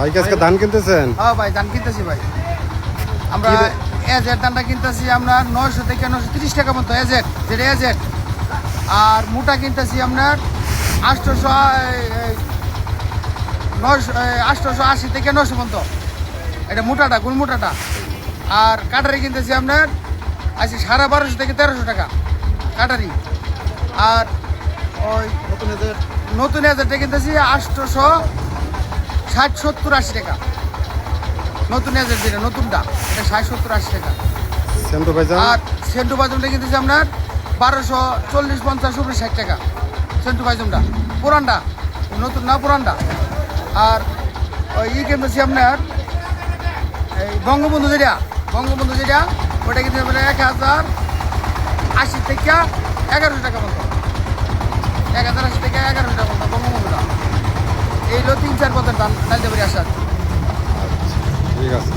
ভাই আজকে ধান কিনতেছেন? হ্যাঁ ভাই ধান কিনতেছি ভাই। আমরা এজেড ধানটা কিনতেছি আমরা 900 থেকে 930 টাকা মতো এজেড, যেটা এজেড। আর মোটা কিনতেছি আপনার 880 থেকে 900 মতো, এটা মোটাটা গুল মোটাটা। আর কাটারি কিনতেছি আপনার আছে 1250 থেকে 1300 টাকা কাটারি। আর ওই নতুন এজেডটা কিনতেছি 860-70-80 টাকা। নতুন এজেড যেটা নতুনটা, এটা 60-70-80 টাকা। সেন্টু ভাইজান? আর সেন্টু বাজুমটা কিনতেছি আপনার 1240-50-60 টাকা সেন্টু বাজুমটা, পুরানটা, নতুন না পুরানটা। আর ওই কিনতেছি আপনার এই বঙ্গবন্ধু যেটা ওটা কিন্তু 1080 থেকে 1100 টাকা মতো, 1080 থেকে 1100 টাকা মতো বঙ্গবন্ধুটা। এই হলো 3-4 পথের ধান ডালতে পারি আসার। ঠিক আছে।